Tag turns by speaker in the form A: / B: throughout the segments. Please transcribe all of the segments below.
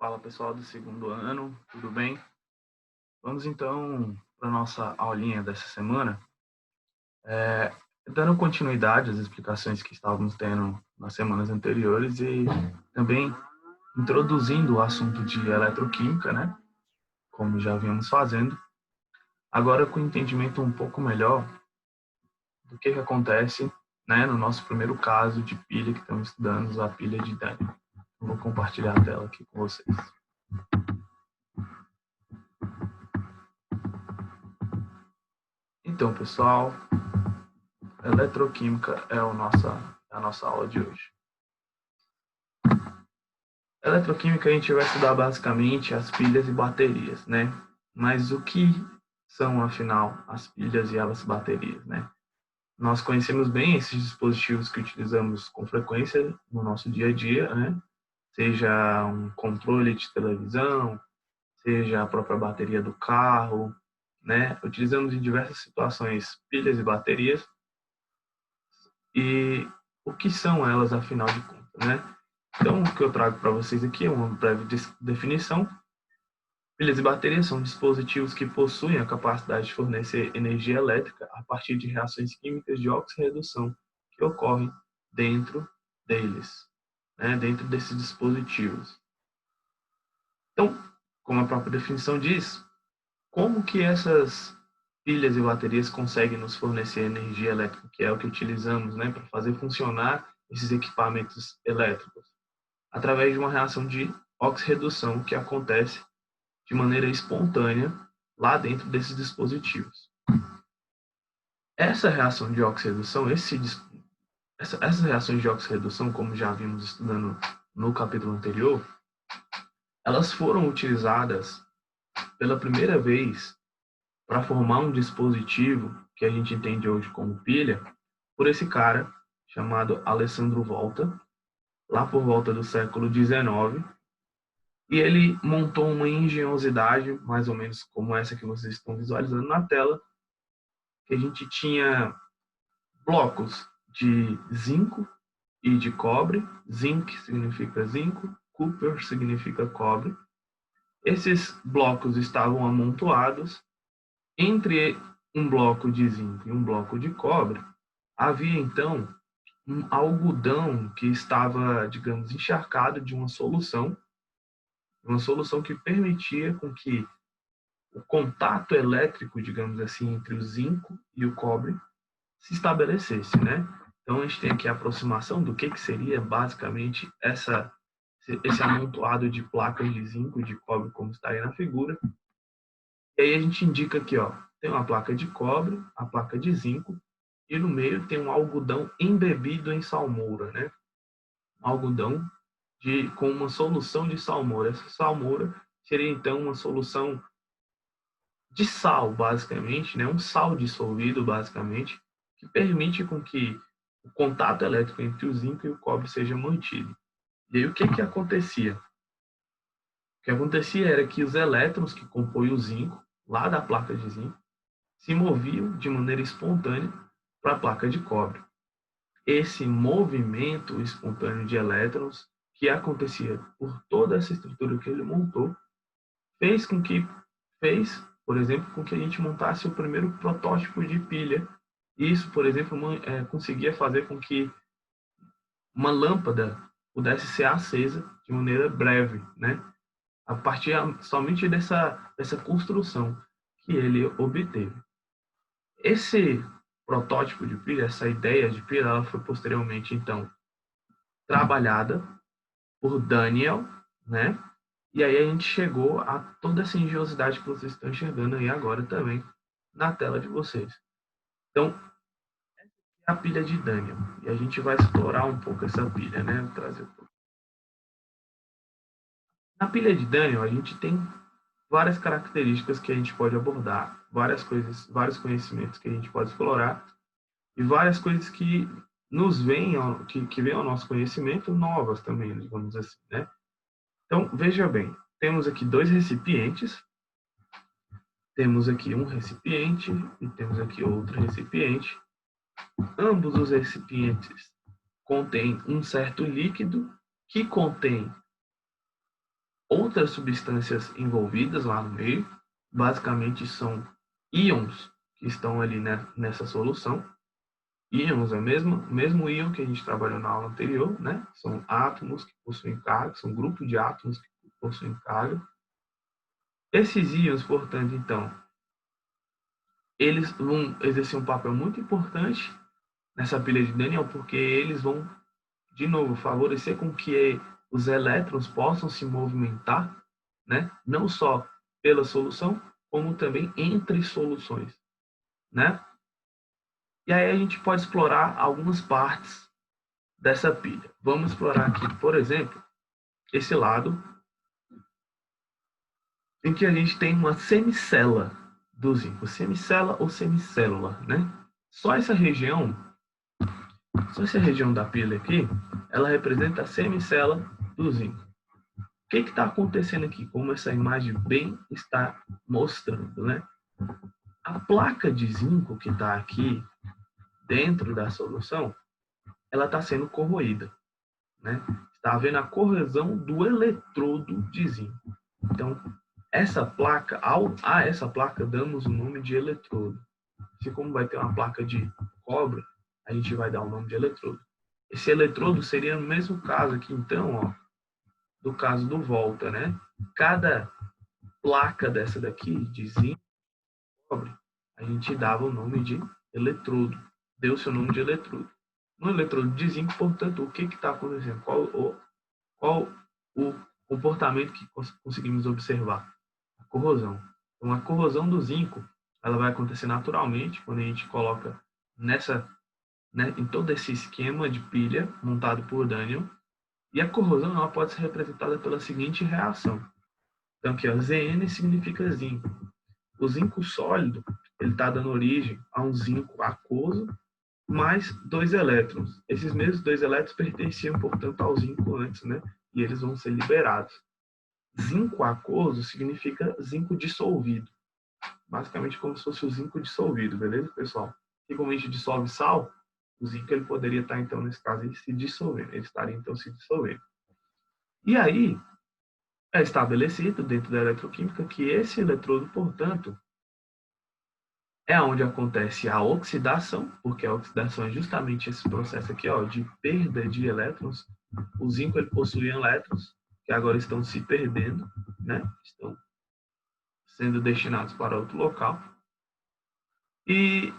A: Fala pessoal do segundo ano, tudo bem? Vamos então para a nossa aulinha dessa semana, dando continuidade às explicações que estávamos tendo nas semanas anteriores e também introduzindo o assunto de eletroquímica, né? Como já vínhamos fazendo, agora com entendimento um pouco melhor do que acontece, né, no nosso primeiro caso de pilha que estamos estudando, a pilha de Daniel. Vou compartilhar a tela aqui com vocês. Então, pessoal, eletroquímica é a nossa aula de hoje. Eletroquímica a gente vai estudar basicamente as pilhas e baterias, né? Mas o que são, afinal, as pilhas e as baterias, né? Nós conhecemos bem esses dispositivos que utilizamos com frequência no nosso dia a dia, né? Seja um controle de televisão, seja a própria bateria do carro, né? Utilizamos em diversas situações pilhas e baterias. E o que são elas, afinal de contas, né? Então, o que eu trago para vocês aqui é uma breve definição. Pilhas e baterias são dispositivos que possuem a capacidade de fornecer energia elétrica a partir de reações químicas de oxirredução que ocorrem dentro deles, né? Dentro desses dispositivos. Então, como a própria definição diz, como que essas pilhas e baterias conseguem nos fornecer energia elétrica, que é o que utilizamos, né, para fazer funcionar esses equipamentos elétricos? Através de uma reação de oxirredução que acontece de maneira espontânea lá dentro desses dispositivos. Essa reação de oxirredução, essas reações de oxirredução, como já vimos estudando no capítulo anterior, elas foram utilizadas pela primeira vez para formar um dispositivo que a gente entende hoje como pilha, por esse cara chamado Alessandro Volta, lá por volta do século XIX, e ele montou uma engenhosidade, mais ou menos como essa que vocês estão visualizando na tela, que a gente tinha blocos de zinco e de cobre. Zinc significa zinco, copper significa cobre. Esses blocos estavam amontoados entre um bloco de zinco e um bloco de cobre. Havia então um algodão que estava, digamos, encharcado de uma solução que permitia com que o contato elétrico, digamos assim, entre o zinco e o cobre se estabelecesse, né? Então a gente tem aqui a aproximação do que seria basicamente esse amontoado de placas de zinco e de cobre, como está aí na figura. E aí a gente indica aqui, ó, tem uma placa de cobre, a placa de zinco, e no meio tem um algodão embebido em salmoura, né? Um algodão com uma solução de salmoura. Essa salmoura seria então uma solução de sal, basicamente, né? Um sal dissolvido, basicamente, que permite com que o contato elétrico entre o zinco e o cobre seja mantido. E aí o que acontecia? O que acontecia era que os elétrons que compõem o zinco, lá da placa de zinco, se moviam de maneira espontânea para a placa de cobre. Esse movimento espontâneo de elétrons, que acontecia por toda essa estrutura que ele montou, fez, por exemplo, com que a gente montasse o primeiro protótipo de pilha. Isso, por exemplo, conseguia fazer com que uma lâmpada pudesse ser acesa de maneira breve, né? A partir somente dessa construção que ele obteve. Esse protótipo de pilha, essa ideia de pilha, ela foi posteriormente, então, trabalhada por Daniel, né? E aí a gente chegou a toda essa engenhosidade que vocês estão enxergando aí agora também na tela de vocês. Então, essa é a pilha de Daniel. E a gente vai explorar um pouco essa pilha, né? Trazer um pouco. Na pilha de Daniel, a gente tem várias características que a gente pode abordar, várias coisas, vários conhecimentos que a gente pode explorar e várias coisas que nos vêm, que vêm ao nosso conhecimento novas também, digamos assim, né? Então, veja bem, temos aqui dois recipientes, temos aqui um recipiente e temos aqui outro recipiente. Ambos os recipientes contêm um certo líquido que contém outras substâncias envolvidas lá no meio. Basicamente são íons que estão ali, né, nessa solução. Íons é o mesmo íon que a gente trabalhou na aula anterior, né? São átomos que possuem carga, são grupos de átomos que possuem carga. Esses íons, portanto, então, eles vão exercer um papel muito importante nessa pilha de Daniel, porque eles vão, de novo, favorecer com que os elétrons possam se movimentar, né? Não só pela solução, como também entre soluções, né? E aí a gente pode explorar algumas partes dessa pilha. Vamos explorar aqui, por exemplo, esse lado em que a gente tem uma semicela do zinco, semicela ou semicélula, né? Só essa região da pilha aqui, ela representa a semicela do zinco. O que está acontecendo aqui? Como essa imagem bem está mostrando, né? A placa de zinco que está aqui dentro da solução, ela está sendo corroída, né? Está havendo a corrosão do eletrodo de zinco. Então, essa placa, a essa placa damos o nome de eletrodo. Assim como vai ter uma placa de cobre, a gente vai dar o nome de eletrodo. Esse eletrodo seria no mesmo caso aqui, então, ó, do caso do volta, né? Cada placa dessa daqui, de zinco, cobre, a gente dava o nome de eletrodo. Deu seu nome de eletrodo. No eletrodo de zinco, portanto, o que está acontecendo? Qual o comportamento que conseguimos observar? A corrosão. Então, a corrosão do zinco, ela vai acontecer naturalmente quando a gente coloca nessa, né, em todo esse esquema de pilha montado por Daniel. E a corrosão ela pode ser representada pela seguinte reação. Então, aqui, ó, Zn significa zinco. O zinco sólido, ele está dando origem a um zinco aquoso mais 2 elétrons. Esses mesmos 2 elétrons pertenciam, portanto, ao zinco antes, né? E eles vão ser liberados. Zinco aquoso significa zinco dissolvido. Basicamente como se fosse o zinco dissolvido, beleza, pessoal? E como a gente dissolve sal, o zinco ele poderia estar, então, nesse caso, se dissolvendo. Ele estaria, então, se dissolvendo. E aí, é estabelecido dentro da eletroquímica que esse eletrodo, portanto, é onde acontece a oxidação, porque a oxidação é justamente esse processo aqui, ó, de perda de elétrons. O zinco ele possui elétrons que agora estão se perdendo, né? Estão sendo destinados para outro local. E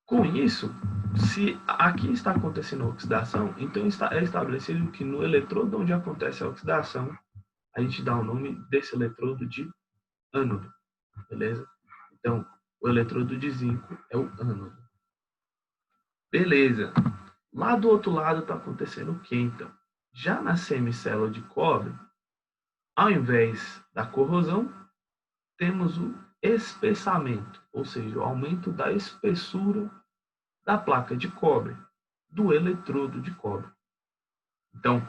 A: com isso, se aqui está acontecendo a oxidação, então é estabelecido que no eletrodo onde acontece a oxidação, a gente dá o nome desse eletrodo de ânodo, beleza? Então, o eletrodo de zinco é o ânodo. Beleza. Lá do outro lado está acontecendo o que, então? Já na semicélula de cobre, ao invés da corrosão, temos o espessamento, ou seja, o aumento da espessura da placa de cobre, do eletrodo de cobre. Então,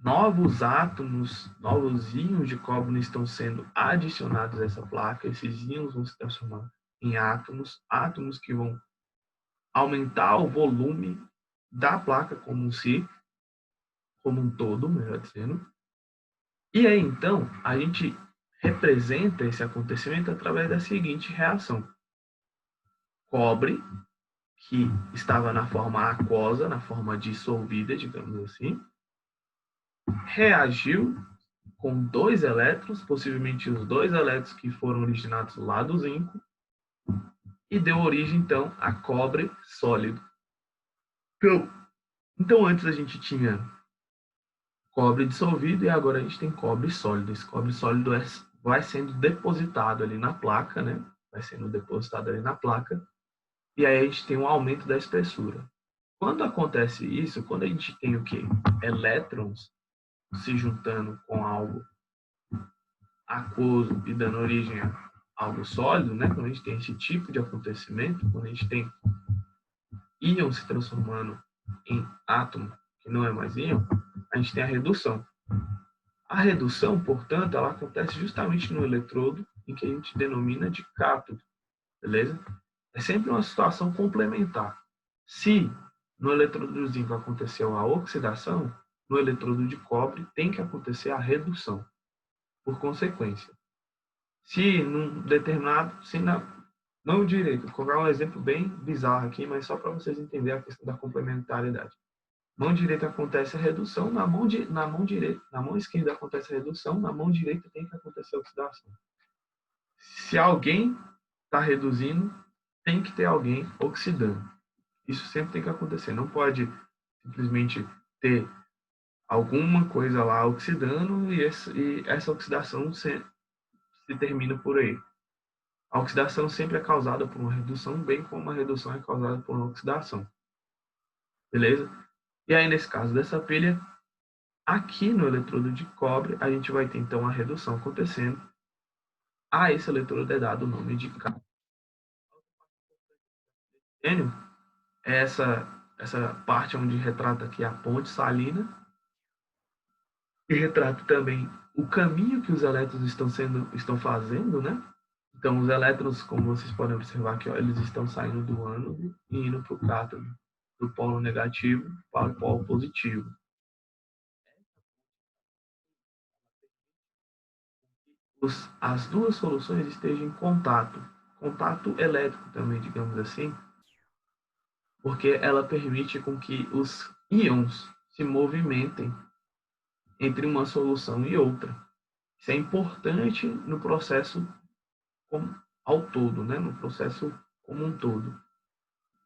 A: novos átomos, novos íons de cobre estão sendo adicionados a essa placa. Esses íons vão se transformar em átomos, átomos que vão aumentar o volume da placa como um todo, melhor dizendo. E aí, então, a gente representa esse acontecimento através da seguinte reação. Cobre, que estava na forma aquosa, na forma dissolvida, digamos assim, reagiu com 2 elétrons, possivelmente os 2 elétrons que foram originados lá do zinco, e deu origem, então, a cobre sólido. Então antes a gente tinha cobre dissolvido e agora a gente tem cobre sólido. Esse cobre sólido vai sendo depositado ali na placa, né? Vai sendo depositado ali na placa, e aí a gente tem um aumento da espessura. Quando acontece isso, quando a gente tem o quê? Elétrons se juntando com algo aquoso e dando origem a algo sólido, né? Quando a gente tem esse tipo de acontecimento, quando a gente tem íon se transformando em átomo, que não é mais íon, a gente tem a redução. A redução, portanto, ela acontece justamente no eletrodo em que a gente denomina de cátodo, beleza? É sempre uma situação complementar. Se no eletrodo do zinco aconteceu a oxidação, no eletrodo de cobre tem que acontecer a redução. por consequência. Se num determinado, se na mão direita, vou colocar um exemplo bem bizarro aqui, mas só para vocês entenderem a questão da complementariedade. Mão direita acontece a redução, na mão esquerda acontece a redução, na mão direita tem que acontecer a oxidação. Se alguém está reduzindo, tem que ter alguém oxidando. Isso sempre tem que acontecer. Não pode simplesmente ter alguma coisa lá oxidando e essa oxidação se termina por aí. A oxidação sempre é causada por uma redução, bem como a redução é causada por uma oxidação. Beleza? E aí, nesse caso dessa pilha, aqui no eletrodo de cobre, a gente vai ter então a redução acontecendo. A esse eletrodo é dado o nome de K. É essa parte onde retrata aqui a ponte salina e retrata também o caminho que os elétrons estão fazendo, né? Então, os elétrons, como vocês podem observar aqui, ó, eles estão saindo do ânodo e indo para o cátodo, do polo negativo para o polo positivo. As duas soluções estejam em contato elétrico também, digamos assim, porque ela permite com que os íons se movimentem entre uma solução e outra. Isso é importante no processo ao todo, né? No processo como um todo.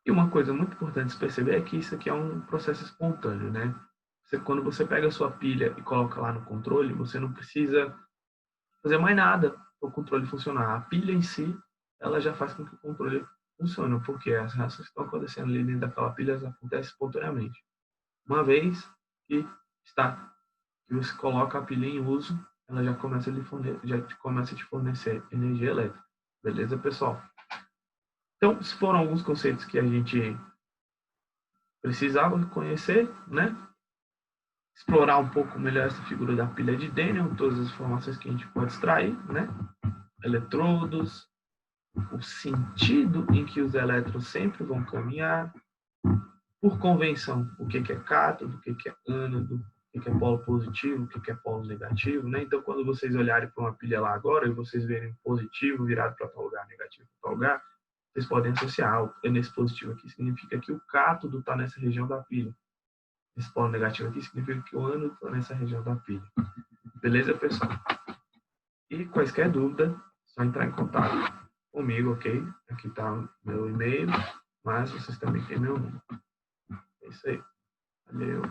A: E uma coisa muito importante de se perceber é que isso aqui é um processo espontâneo, né? Quando você pega a sua pilha e coloca lá no controle, você não precisa fazer mais nada para o controle funcionar. A pilha em si, ela já faz com que o controle funcione, porque as reações que estão acontecendo ali dentro daquela pilha acontecem espontaneamente. Uma vez que você coloca a pilha em uso, ela já começa a te fornecer energia elétrica. Beleza, pessoal? Então, esses foram alguns conceitos que a gente precisava conhecer, né? Explorar um pouco melhor essa figura da pilha de Daniel, todas as informações que a gente pode extrair, né? Eletrodos, o sentido em que os elétrons sempre vão caminhar, por convenção, o que é cátodo, o que é ânodo, o que é polo positivo, o que é polo negativo, né? Então, quando vocês olharem para uma pilha lá agora e vocês verem positivo virado para tal lugar, negativo para tal lugar, vocês podem associar. Nesse positivo aqui significa que o cátodo está nessa região da pilha. Esse polo negativo aqui significa que o ânodo está nessa região da pilha. Beleza, pessoal? E quaisquer dúvida, só entrar em contato comigo, ok? Aqui está o meu e-mail, mas vocês também têm meu número. É isso aí. Valeu.